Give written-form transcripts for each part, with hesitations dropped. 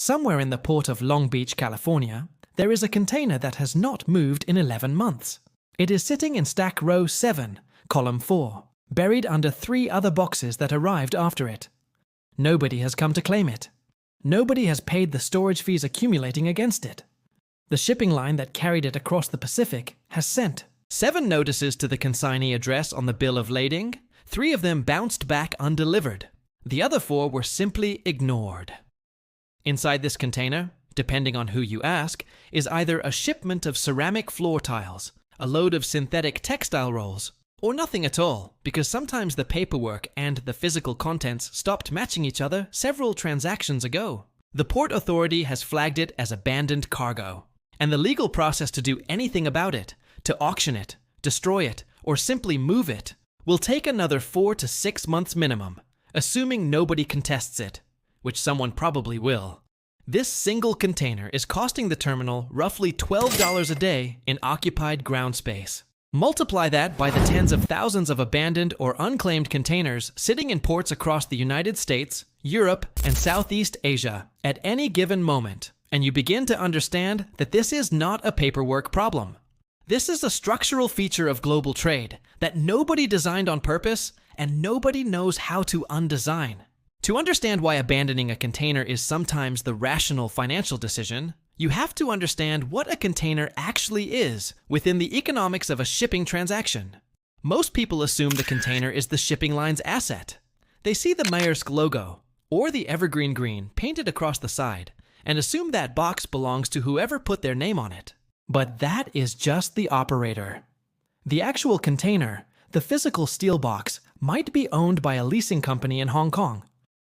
Somewhere in the port of Long Beach, California, there is a container that has not moved in 11 months. It is sitting in stack row 7, column 4, buried under 3 other boxes that arrived after it. Nobody has come to claim it. Nobody has paid the storage fees accumulating against it. The shipping line that carried it across the Pacific has sent 7 notices to the consignee address on the bill of lading. 3 of them bounced back undelivered. The other 4 were simply ignored. Inside this container, depending on who you ask, is either a shipment of ceramic floor tiles, a load of synthetic textile rolls, or nothing at all, because sometimes the paperwork and the physical contents stopped matching each other several transactions ago. The Port Authority has flagged it as abandoned cargo, and the legal process to do anything about it, to auction it, destroy it, or simply move it, will take another 4 to 6 months minimum, assuming nobody contests it, which someone probably will. This single container is costing the terminal roughly $12 a day in occupied ground space. Multiply that by the tens of thousands of abandoned or unclaimed containers sitting in ports across the United States, Europe, and Southeast Asia at any given moment, and you begin to understand that this is not a paperwork problem. This is a structural feature of global trade that nobody designed on purpose and nobody knows how to undesign. To understand why abandoning a container is sometimes the rational financial decision, you have to understand what a container actually is within the economics of a shipping transaction. Most people assume the container is the shipping line's asset. They see the Maersk logo or the evergreen green painted across the side and assume that box belongs to whoever put their name on it. But that is just the operator. The actual container, the physical steel box, might be owned by a leasing company in Hong Kong,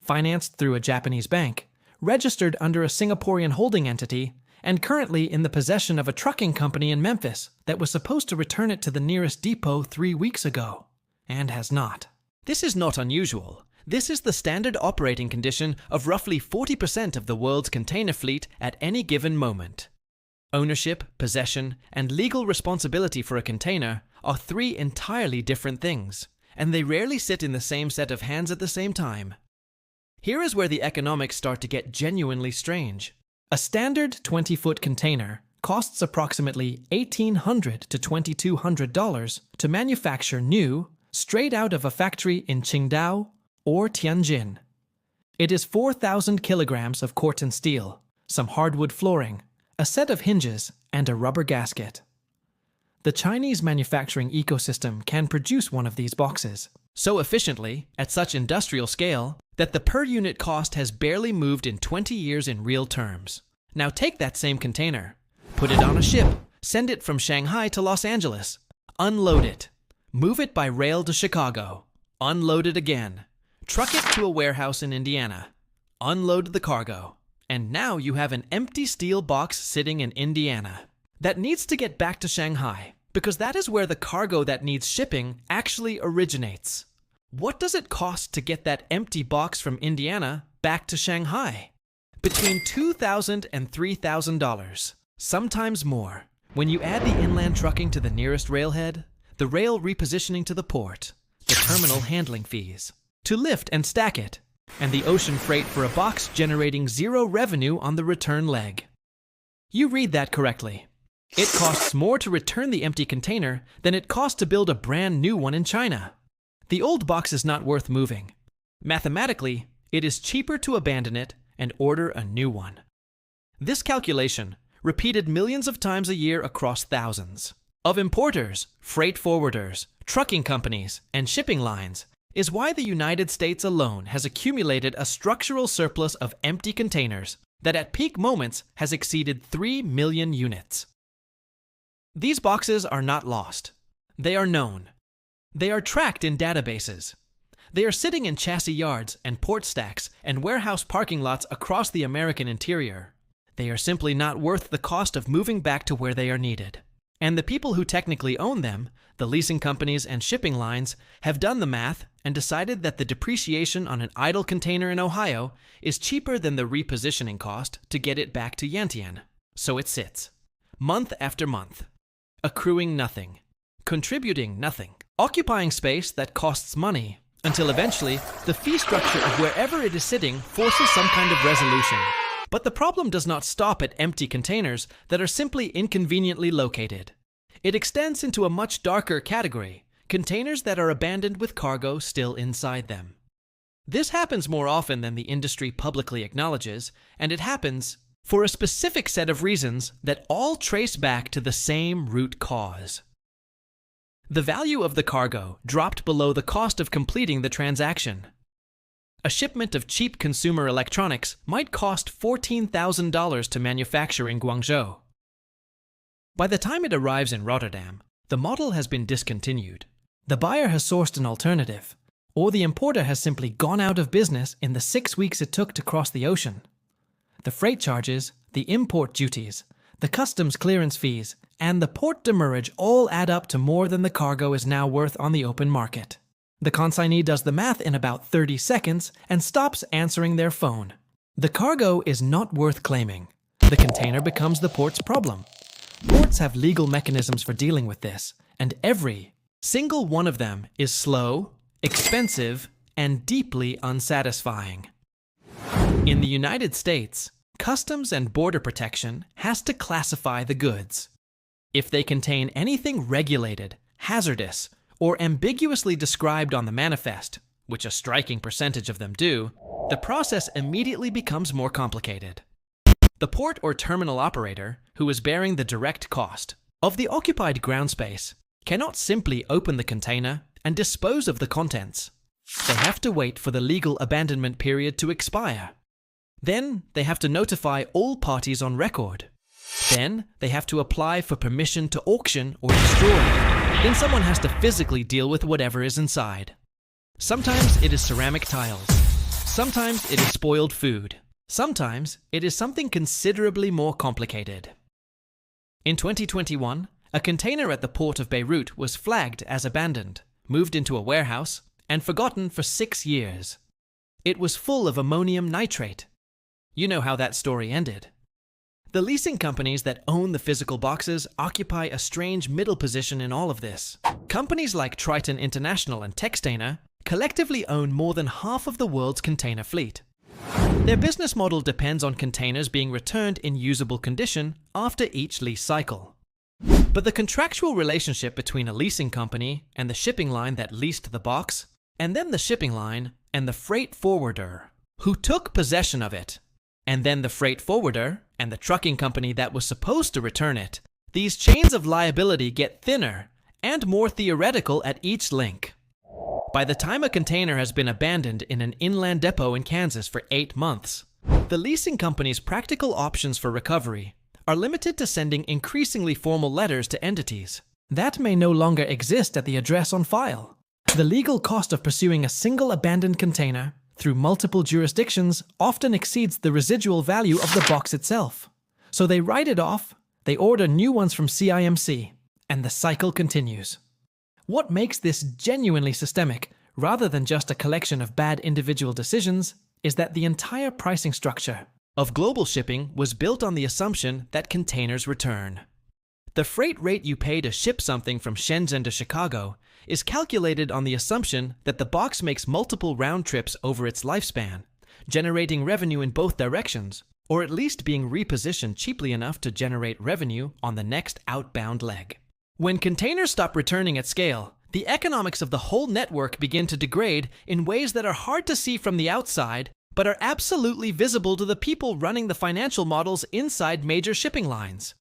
financed through a Japanese bank, registered under a Singaporean holding entity, and currently in the possession of a trucking company in Memphis that was supposed to return it to the nearest depot 3 weeks ago, and has not. This is not unusual. This is the standard operating condition of roughly 40% of the world's container fleet at any given moment. Ownership, possession, and legal responsibility for a container are 3 entirely different things, and they rarely sit in the same set of hands at the same time. Here is where the economics start to get genuinely strange. A standard 20-foot container costs approximately $1,800 to $2,200 to manufacture new, straight out of a factory in Qingdao or Tianjin. It is 4,000 kilograms of Corten steel, some hardwood flooring, a set of hinges, and a rubber gasket. The Chinese manufacturing ecosystem can produce one of these boxes so efficiently, at such industrial scale, that the per-unit cost has barely moved in 20 years in real terms. Now take that same container, put it on a ship, send it from Shanghai to Los Angeles, unload it, move it by rail to Chicago, unload it again, truck it to a warehouse in Indiana, unload the cargo, and now you have an empty steel box sitting in Indiana that needs to get back to Shanghai, because that is where the cargo that needs shipping actually originates. What does it cost to get that empty box from Indiana back to Shanghai? Between $2,000 and $3,000, sometimes more, when you add the inland trucking to the nearest railhead, the rail repositioning to the port, the terminal handling fees, to lift and stack it, and the ocean freight for a box generating 0 revenue on the return leg. You read that correctly. It costs more to return the empty container than it costs to build a brand new one in China. The old box is not worth moving. Mathematically, it is cheaper to abandon it and order a new one. This calculation, repeated millions of times a year across thousands of importers, freight forwarders, trucking companies, and shipping lines, is why the United States alone has accumulated a structural surplus of empty containers that at peak moments has exceeded 3 million units. These boxes are not lost. They are known. They are tracked in databases. They are sitting in chassis yards and port stacks and warehouse parking lots across the American interior. They are simply not worth the cost of moving back to where they are needed. And the people who technically own them, the leasing companies and shipping lines, have done the math and decided that the depreciation on an idle container in Ohio is cheaper than the repositioning cost to get it back to Yantian. So it sits, month after month, accruing nothing, contributing nothing, occupying space that costs money, until eventually the fee structure of wherever it is sitting forces some kind of resolution. But the problem does not stop at empty containers that are simply inconveniently located. It extends into a much darker category, containers that are abandoned with cargo still inside them. This happens more often than the industry publicly acknowledges, and it happens for a specific set of reasons that all trace back to the same root cause. The value of the cargo dropped below the cost of completing the transaction. A shipment of cheap consumer electronics might cost $14,000 to manufacture in Guangzhou. By the time it arrives in Rotterdam, the model has been discontinued. The buyer has sourced an alternative, or the importer has simply gone out of business in the 6 weeks it took to cross the ocean. The freight charges, the import duties, the customs clearance fees, and the port demurrage all add up to more than the cargo is now worth on the open market. The consignee does the math in about 30 seconds and stops answering their phone. The cargo is not worth claiming. The container becomes the port's problem. Ports have legal mechanisms for dealing with this, and every single one of them is slow, expensive, and deeply unsatisfying. In the United States, Customs and Border Protection has to classify the goods. If they contain anything regulated, hazardous, or ambiguously described on the manifest, which a striking percentage of them do, the process immediately becomes more complicated. The port or terminal operator, who is bearing the direct cost of the occupied ground space, cannot simply open the container and dispose of the contents. They have to wait for the legal abandonment period to expire. Then they have to notify all parties on record. Then they have to apply for permission to auction or destroy. Then someone has to physically deal with whatever is inside. Sometimes it is ceramic tiles. Sometimes it is spoiled food. Sometimes it is something considerably more complicated. In 2021, a container at the port of Beirut was flagged as abandoned, moved into a warehouse, and forgotten for 6 years. It was full of ammonium nitrate. You know how that story ended. The leasing companies that own the physical boxes occupy a strange middle position in all of this. Companies like Triton International and Textainer collectively own more than half of the world's container fleet. Their business model depends on containers being returned in usable condition after each lease cycle. But the contractual relationship between a leasing company and the shipping line that leased the box, and then the shipping line and the freight forwarder who took possession of it, and then the freight forwarder and the trucking company that was supposed to return it, these chains of liability get thinner and more theoretical at each link. By the time a container has been abandoned in an inland depot in Kansas for 8 months, the leasing company's practical options for recovery are limited to sending increasingly formal letters to entities. That may no longer exist at the address on file. The legal cost of pursuing a single abandoned container through multiple jurisdictions often exceeds the residual value of the box itself. So they write it off, they order new ones from CIMC, and the cycle continues. What makes this genuinely systemic, rather than just a collection of bad individual decisions, is that the entire pricing structure of global shipping was built on the assumption that containers return. The freight rate you pay to ship something from Shenzhen to Chicago is calculated on the assumption that the box makes multiple round trips over its lifespan, generating revenue in both directions, or at least being repositioned cheaply enough to generate revenue on the next outbound leg. When containers stop returning at scale, the economics of the whole network begin to degrade in ways that are hard to see from the outside, but are absolutely visible to the people running the financial models inside major shipping lines.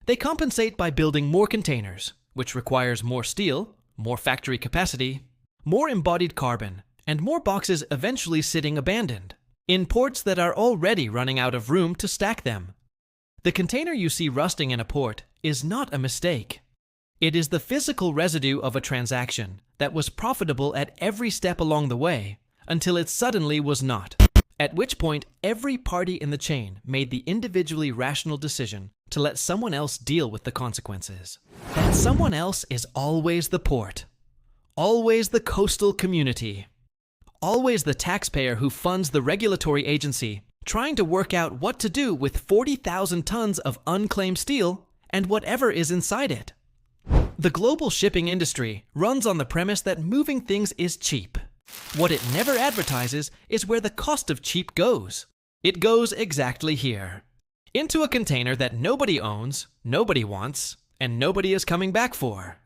They compensate by building more containers, which requires more steel, more factory capacity, more embodied carbon, and more boxes eventually sitting abandoned, in ports that are already running out of room to stack them. The container you see rusting in a port is not a mistake. It is the physical residue of a transaction that was profitable at every step along the way until it suddenly was not, at which point every party in the chain made the individually rational decision to let someone else deal with the consequences. That someone else is always the port, always the coastal community, always the taxpayer who funds the regulatory agency trying to work out what to do with 40,000 tons of unclaimed steel and whatever is inside it. The global shipping industry runs on the premise that moving things is cheap. What it never advertises is where the cost of cheap goes. It goes exactly here. Into a container that nobody owns, nobody wants, and nobody is coming back for.